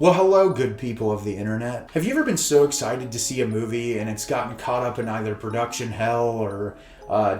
Well, hello, good people of the internet. Have you ever been so excited to see a movie and it's gotten caught up in either production hell or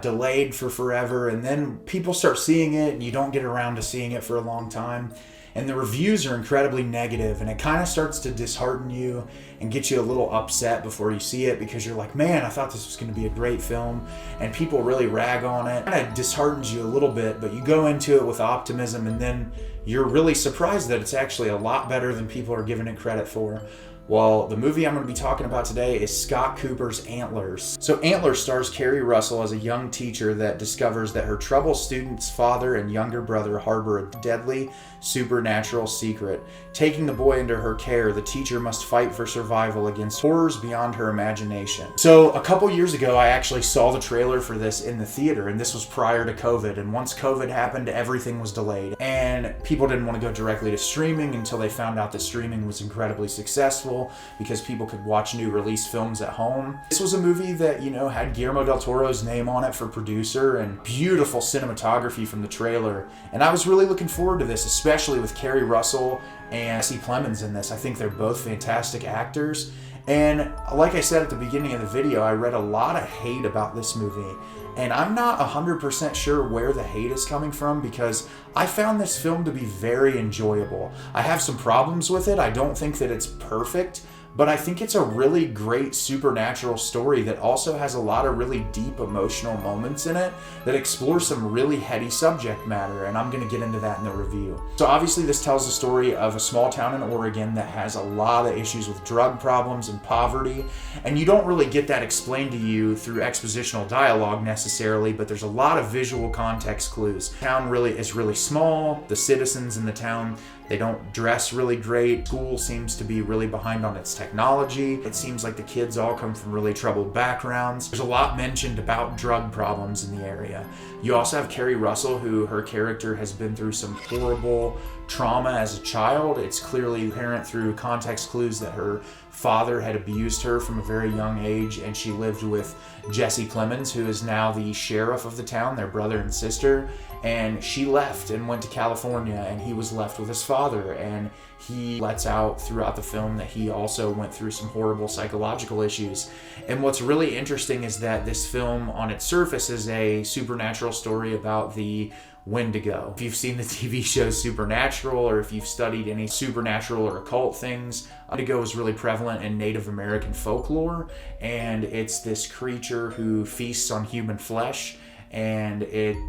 delayed for forever, and then people start seeing it and you don't get around to seeing it for a long time? And the reviews are incredibly negative, and it kind of starts to dishearten you and get you a little upset before you see it because you're like, man, I thought this was going to be a great film, and people really rag on it. It kind of disheartens you a little bit, but you go into it with optimism, and then you're really surprised that it's actually a lot better than people are giving it credit for. Well, the movie I'm going to be talking about today is Scott Cooper's Antlers. So Antlers stars Keri Russell as a young teacher that discovers that her troubled student's father and younger brother harbor a deadly supernatural secret. Taking the boy into her care, the teacher must fight for survival against horrors beyond her imagination. So a couple years ago, I actually saw the trailer for this in the theater, and this was prior to COVID. And once COVID happened, everything was delayed. And people didn't want to go directly to streaming until they found out that streaming was incredibly successful because people could watch new release films at home. This was a movie that, had Guillermo del Toro's name on it for producer and beautiful cinematography from the trailer. And I was really looking forward to this, especially with Keri Russell and Plemons in this. I think they're both fantastic actors. And like I said at the beginning of the video, I read a lot of hate about this movie. And I'm not 100% sure where the hate is coming from because I found this film to be very enjoyable. I have some problems with it. I don't think that it's perfect, but I think it's a really great supernatural story that also has a lot of really deep emotional moments in it that explore some really heady subject matter, and I'm going to get into that in the review. So obviously this tells the story of a small town in Oregon that has a lot of issues with drug problems and poverty, and you don't really get that explained to you through expositional dialogue necessarily, but there's a lot of visual context clues. The town is really small. The citizens in the town, they don't dress really great. School seems to be really behind on its technology. It seems like the kids all come from really troubled backgrounds. There's a lot mentioned about drug problems in the area. You also have Keri Russell, who her character has been through some horrible trauma as a child. It's clearly apparent through context clues that her father had abused her from a very young age, and she lived with Jesse Plemons, who is now the sheriff of the town, their brother and sister. And she left and went to California, and he was left with his father, and he lets out throughout the film that he also went through some horrible psychological issues. And what's really interesting is that this film on its surface is a supernatural story about the Wendigo. If you've seen the TV show Supernatural, or if you've studied any supernatural or occult things, Wendigo is really prevalent in Native American folklore, and it's this creature who feasts on human flesh, and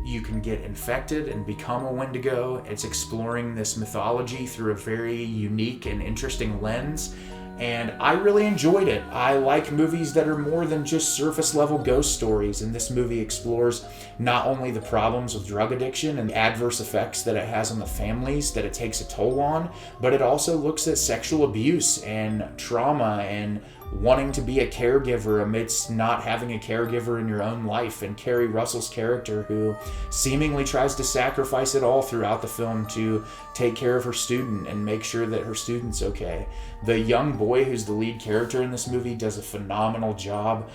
you can get infected and become a Wendigo. It's exploring this mythology through a very unique and interesting lens, and I really enjoyed it. I like movies that are more than just surface level ghost stories, and this movie explores not only the problems with drug addiction and the adverse effects that it has on the families that it takes a toll on, but it also looks at sexual abuse and trauma and wanting to be a caregiver amidst not having a caregiver in your own life, and Keri Russell's character, who seemingly tries to sacrifice it all throughout the film to take care of her student and make sure that her student's okay. The young boy who's the lead character in this movie does a phenomenal job.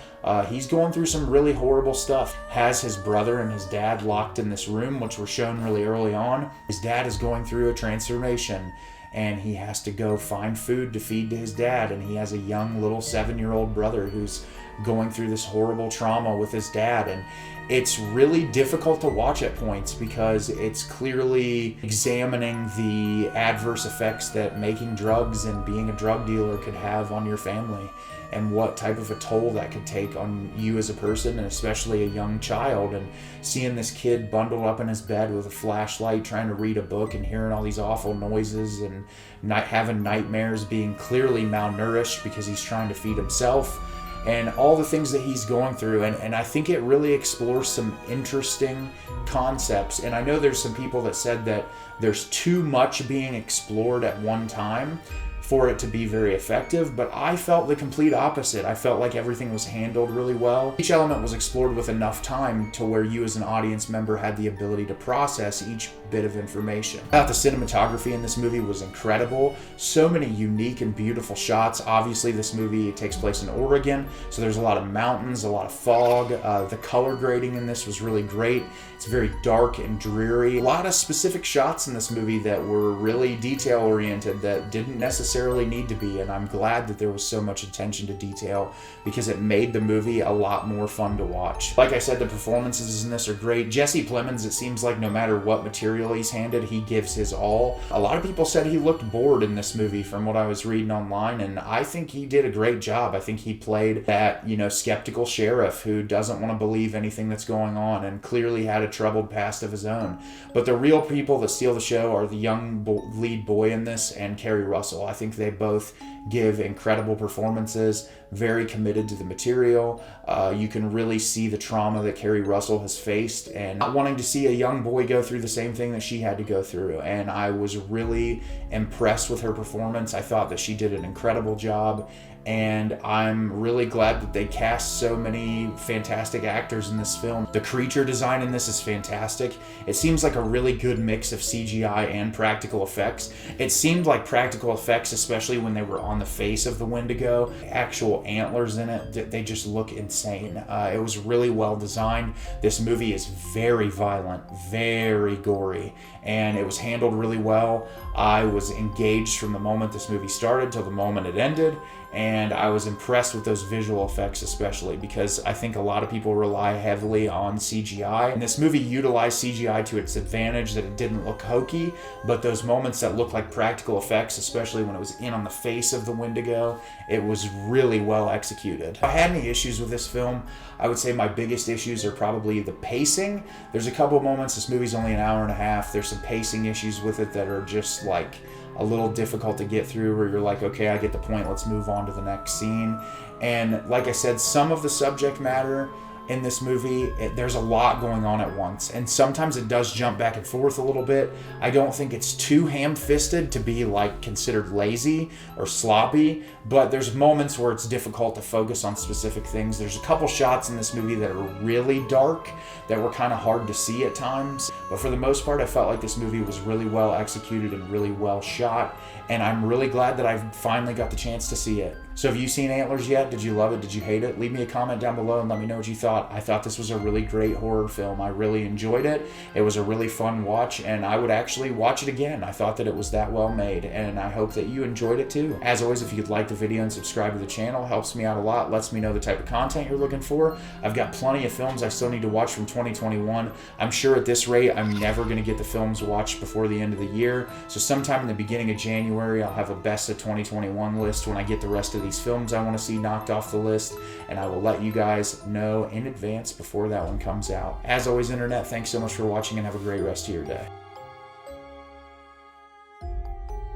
He's going through some really horrible stuff. Has his brother and his dad locked in this room, which were shown really early on. His dad is going through a transformation, and he has to go find food to feed to his dad, and he has a young little 7-year-old brother who's going through this horrible trauma with his dad. And it's really difficult to watch at points because it's clearly examining the adverse effects that making drugs and being a drug dealer could have on your family, and what type of a toll that could take on you as a person, and especially a young child. And seeing this kid bundled up in his bed with a flashlight trying to read a book and hearing all these awful noises and having nightmares, being clearly malnourished because he's trying to feed himself, and all the things that he's going through. And I think it really explores some interesting concepts. And I know there's some people that said that there's too much being explored at one time for it to be very effective, but I felt the complete opposite. I felt like everything was handled really well. Each element was explored with enough time to where you as an audience member had the ability to process each bit of information. The cinematography in this movie was incredible. So many unique and beautiful shots. Obviously this movie takes place in Oregon, so there's a lot of mountains, a lot of fog. The color grading in this was really great. It's very dark and dreary. A lot of specific shots in this movie that were really detail oriented that didn't necessarily necessarily need to be, and I'm glad that there was so much attention to detail because it made the movie a lot more fun to watch. Like I said, the performances in this are great. Jesse Plemons, it seems like no matter what material he's handed, he gives his all. A lot of people said he looked bored in this movie from what I was reading online, and I think he did a great job. I think he played that, skeptical sheriff who doesn't want to believe anything that's going on and clearly had a troubled past of his own. But the real people that steal the show are the young lead boy in this and Keri Russell. I think they both give incredible performances, very committed to the material. You can really see the trauma that Keri Russell has faced and not wanting to see a young boy go through the same thing that she had to go through. And I was really impressed with her performance. I thought that she did an incredible job. And I'm really glad that they cast so many fantastic actors in this film. The creature design in this is fantastic. It seems like a really good mix of CGI and practical effects. It seemed like practical effects, especially when they were on the face of the Wendigo. Actual antlers in it, they just look insane. It was really well designed. This movie is very violent, very gory, and it was handled really well. I was engaged from the moment this movie started till the moment it ended. And I was impressed with those visual effects, especially because I think a lot of people rely heavily on CGI. And this movie utilized CGI to its advantage, that it didn't look hokey, but those moments that looked like practical effects, especially when it was in on the face of the Wendigo, it was really well executed. If I had any issues with this film, I would say my biggest issues are probably the pacing. There's a couple moments, this movie's only an hour and a half, there's some pacing issues with it that are just like a little difficult to get through, where you're like, okay, I get the point, let's move on to the next scene. And like I said, some of the subject matter in this movie, there's a lot going on at once, and sometimes it does jump back and forth a little bit. I don't think it's too ham-fisted to be like considered lazy or sloppy, but there's moments where it's difficult to focus on specific things. There's a couple shots in this movie that are really dark, that were kind of hard to see at times, but for the most part I felt like this movie was really well executed and really well shot, and I'm really glad that I finally got the chance to see it. So have you seen Antlers yet? Did you love it? Did you hate it? Leave me a comment down below and let me know what you thought. I thought this was a really great horror film. I really enjoyed it. It was a really fun watch, and I would actually watch it again. I thought that it was that well made, and I hope that you enjoyed it too. As always, if you could like the video and subscribe to the channel, helps me out a lot, lets me know the type of content you're looking for. I've got plenty of films I still need to watch from 2021. I'm sure at this rate, I'm never going to get the films watched before the end of the year. So sometime in the beginning of January, I'll have a best of 2021 list when I get the rest of these films I want to see knocked off the list, and I will let you guys know in advance before that one comes out. As always, Internet, thanks so much for watching and have a great rest of your day.